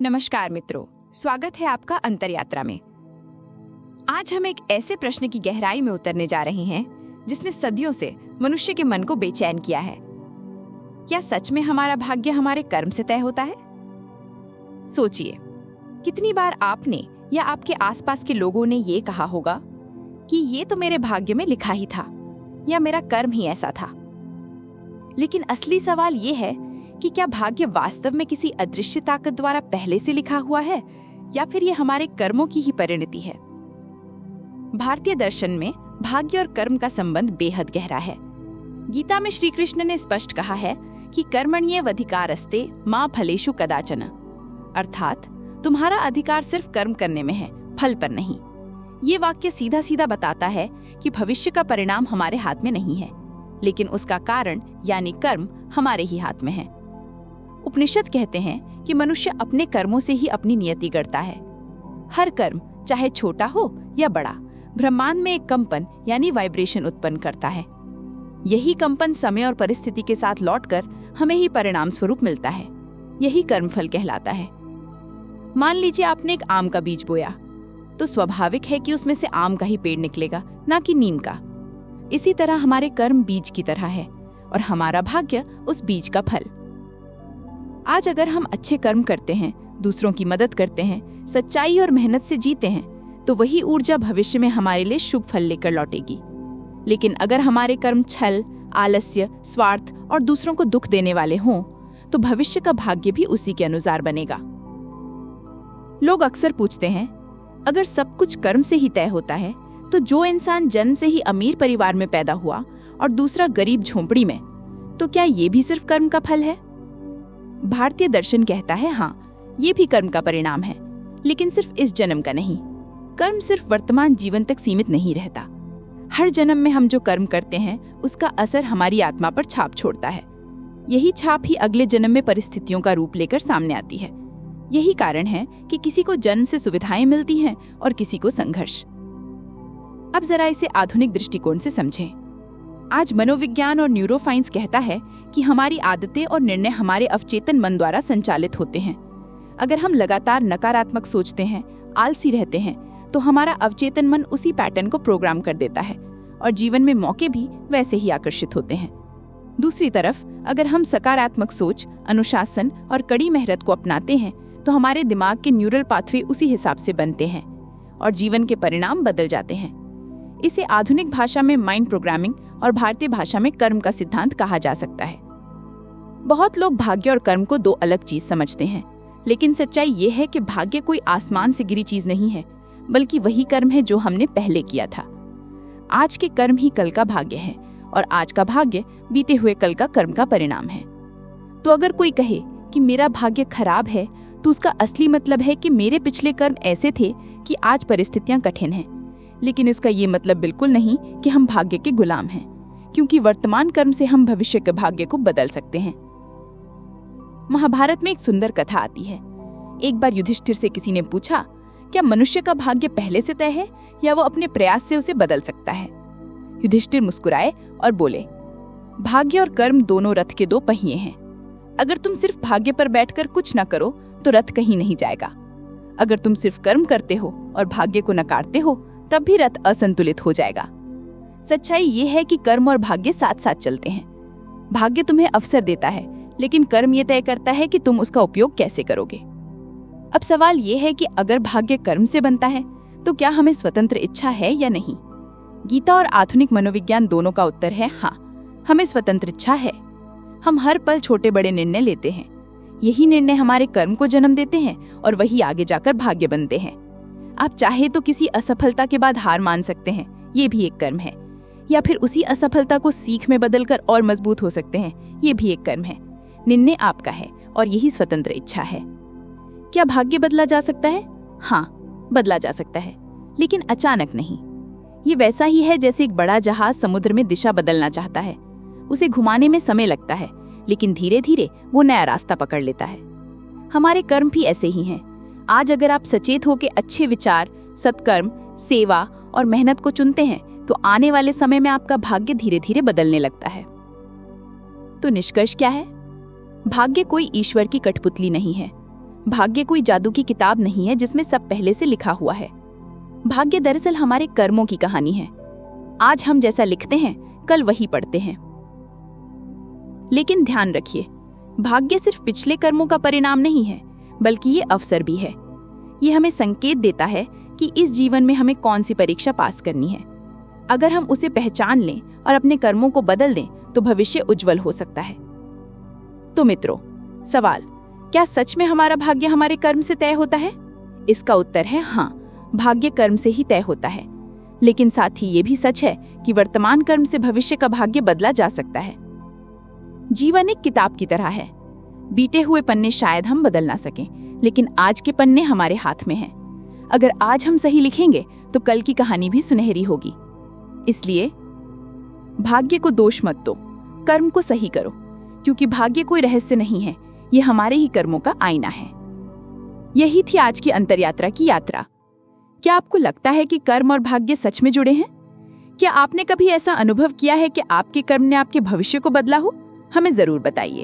नमस्कार मित्रों, स्वागत है आपका अंतरयात्रा में। आज हम एक ऐसे प्रश्न की गहराई में उतरने जा रहे हैं जिसने सदियों से मनुष्य के मन को बेचैन किया है। क्या सच में हमारा भाग्य हमारे कर्म से तय होता है? सोचिए, कितनी बार आपने या आपके आसपास के लोगों ने ये कहा होगा कि ये तो मेरे भाग्य में लिखा ही था या मेरा कर्म ही ऐसा था। लेकिन असली सवाल ये है कि क्या भाग्य वास्तव में किसी अदृश्य ताकत द्वारा पहले से लिखा हुआ है या फिर ये हमारे कर्मों की ही परिणति है? भारतीय दर्शन में भाग्य और कर्म का संबंध बेहद गहरा है। गीता में श्री कृष्ण ने स्पष्ट कहा है कि कर्मण्येवाधिकारस्ते मा फलेषु कदाचन, अर्थात तुम्हारा अधिकार सिर्फ कर्म करने में है, फल पर नहीं। ये वाक्य सीधा सीधा बताता है कि भविष्य का परिणाम हमारे हाथ में नहीं है, लेकिन उसका कारण यानी कर्म हमारे ही हाथ में है। उपनिषद कहते हैं कि मनुष्य अपने कर्मों से ही अपनी नियति गढ़ता है। हर कर्म, चाहे छोटा हो या बड़ा, ब्रह्मांड में एक कंपन यानी वाइब्रेशन उत्पन्न करता है। यही कंपन समय और परिस्थिति के साथ लौटकर हमें ही परिणाम स्वरूप मिलता है। यही कर्मफल कहलाता है। मान लीजिए आपने एक आम का बीज बोया, तो स्वाभाविक है कि उसमें से आम का ही पेड़ निकलेगा, ना कि नीम का। इसी तरह हमारे कर्म बीज की तरह है और हमारा भाग्य उस बीज का फल। आज अगर हम अच्छे कर्म करते हैं, दूसरों की मदद करते हैं, सच्चाई और मेहनत से जीते हैं, तो वही ऊर्जा भविष्य में हमारे लिए शुभ फल लेकर लौटेगी। लेकिन अगर हमारे कर्म छल, आलस्य, स्वार्थ और दूसरों को दुख देने वाले हों, तो भविष्य का भाग्य भी उसी के अनुसार बनेगा। लोग अक्सर पूछते हैं, अगर सब कुछ कर्म से ही तय होता है, तो जो इंसान जन्म से ही अमीर परिवार में पैदा हुआ और दूसरा गरीब झोंपड़ी में, तो क्या ये भी सिर्फ कर्म का फल है? भारतीय दर्शन कहता है हाँ, ये भी कर्म का परिणाम है, लेकिन सिर्फ इस जन्म का नहीं। कर्म सिर्फ वर्तमान जीवन तक सीमित नहीं रहता। हर जन्म में हम जो कर्म करते हैं, उसका असर हमारी आत्मा पर छाप छोड़ता है। यही छाप ही अगले जन्म में परिस्थितियों का रूप लेकर सामने आती है। यही कारण है कि किसी को जन्म से सुविधाएं मिलती हैं और किसी को संघर्ष। अब जरा इसे आधुनिक दृष्टिकोण से समझें। आज मनोविज्ञान और न्यूरोसाइंस कहता है कि हमारी आदतें और निर्णय हमारे अवचेतन मन द्वारा संचालित होते हैं। अगर हम लगातार नकारात्मक सोचते हैं, आलसी रहते हैं, तो हमारा अवचेतन मन उसी पैटर्न को प्रोग्राम कर देता है और जीवन में मौके भी वैसे ही आकर्षित होते हैं। दूसरी तरफ अगर हम सकारात्मक सोच, अनुशासन और कड़ी मेहनत को अपनाते हैं, तो हमारे दिमाग के न्यूरल पाथवे उसी हिसाब से बनते हैं और जीवन के परिणाम बदल जाते हैं। इसे आधुनिक भाषा में माइंड प्रोग्रामिंग और भारतीय भाषा में कर्म का सिद्धांत कहा जा सकता है। बहुत लोग भाग्य और कर्म को दो अलग चीज समझते हैं, लेकिन सच्चाई ये है कि भाग्य कोई आसमान से गिरी चीज नहीं है, बल्कि वही कर्म है जो हमने पहले किया था। आज के कर्म ही कल का भाग्य है और आज का भाग्य बीते हुए कल का कर्म का परिणाम है। तो अगर कोई कहे कि मेरा भाग्य खराब है, तो उसका असली मतलब है कि मेरे पिछले कर्म ऐसे थे कि आज परिस्थितियां कठिन हैं। लेकिन इसका ये मतलब बिल्कुल नहीं कि हम भाग्य के गुलाम हैं, क्योंकि वर्तमान कर्म से हम भविष्य के भाग्य को बदल सकते हैं। महाभारत में एक सुंदर कथा आती है। एक बार युधिष्ठिर से किसी ने पूछा, क्या मनुष्य का भाग्य पहले से तय है या वो अपने प्रयास से उसे बदल सकता है? युधिष्ठिर मुस्कुराए और बोले, भाग्य और कर्म दोनों रथ के दो पहिए हैं। अगर तुम सिर्फ भाग्य पर बैठकर कुछ न करो तो रथ कहीं नहीं जाएगा। अगर तुम सिर्फ कर्म करते हो और भाग्य को नकारते हो, तब भी रथ असंतुलित हो जाएगा। सच्चाई ये है कि कर्म और भाग्य साथ साथ चलते हैं। भाग्य तुम्हें अवसर देता है, लेकिन कर्म ये तय करता है कि तुम उसका उपयोग कैसे करोगे। अब सवाल ये है कि अगर भाग्य कर्म से बनता है, तो क्या हमें स्वतंत्र इच्छा है या नहीं? गीता और आधुनिक मनोविज्ञान दोनों का उत्तर है हाँ, हमें स्वतंत्र इच्छा है। हम हर पल छोटे बड़े निर्णय लेते हैं। यही निर्णय हमारे कर्म को जन्म देते हैं और वही आगे जाकर भाग्य बनते हैं। आप चाहे तो किसी असफलता के बाद हार मान सकते हैं, ये भी एक कर्म है, या फिर उसी असफलता को सीख में बदलकर और मजबूत हो सकते हैं, ये भी एक कर्म है। निर्णय आपका है और यही स्वतंत्र इच्छा है। क्या भाग्य बदला जा सकता है? हाँ, बदला जा सकता है, लेकिन अचानक नहीं। ये वैसा ही है जैसे एक बड़ा जहाज समुद्र में दिशा बदलना चाहता है। उसे घुमाने में समय लगता है, लेकिन धीरे धीरे वो नया रास्ता पकड़ लेता है। हमारे कर्म भी ऐसे ही हैं। आज अगर आप सचेत होकर अच्छे विचार, सत्कर्म, सेवा और मेहनत को चुनते हैं, तो आने वाले समय में आपका भाग्य धीरे धीरे बदलने लगता है। तो निष्कर्ष क्या है? भाग्य कोई ईश्वर की कठपुतली नहीं है। भाग्य कोई जादू की किताब नहीं है जिसमें सब पहले से लिखा हुआ है। भाग्य दरअसल हमारे कर्मों की कहानी है। आज हम जैसा लिखते हैं, कल वही पढ़ते हैं। लेकिन ध्यान रखिए, भाग्य सिर्फ पिछले कर्मों का परिणाम नहीं है, बल्कि ये अवसर भी है। ये हमें संकेत देता है कि इस जीवन में हमें कौन सी परीक्षा पास करनी है। अगर हम उसे पहचान लें और अपने कर्मों को बदल दें तो भविष्य उज्जवल हो सकता है। तो मित्रों, सवाल, क्या सच में हमारा भाग्य हमारे कर्म से तय होता है? इसका उत्तर है हाँ, भाग्य कर्म से ही तय होता है। लेकिन साथ ही ये भी सच है कि वर्तमान कर्म से भविष्य का भाग्य बदला जा सकता है। जीवन एक किताब की तरह है। बीते हुए पन्ने शायद हम बदल ना सकें, लेकिन आज के पन्ने हमारे हाथ में हैं। अगर आज हम सही लिखेंगे तो कल की कहानी भी सुनहरी होगी। इसलिए भाग्य को दोष मत दो, कर्म को सही करो, क्योंकि भाग्य कोई रहस्य नहीं है, ये हमारे ही कर्मों का आईना है। यही थी आज की अंतरयात्रा की यात्रा। क्या आपको लगता है कि कर्म और भाग्य सच में जुड़े हैं? क्या आपने कभी ऐसा अनुभव किया है कि आपके कर्म ने आपके भविष्य को बदला हो? हमें जरूर बताइए।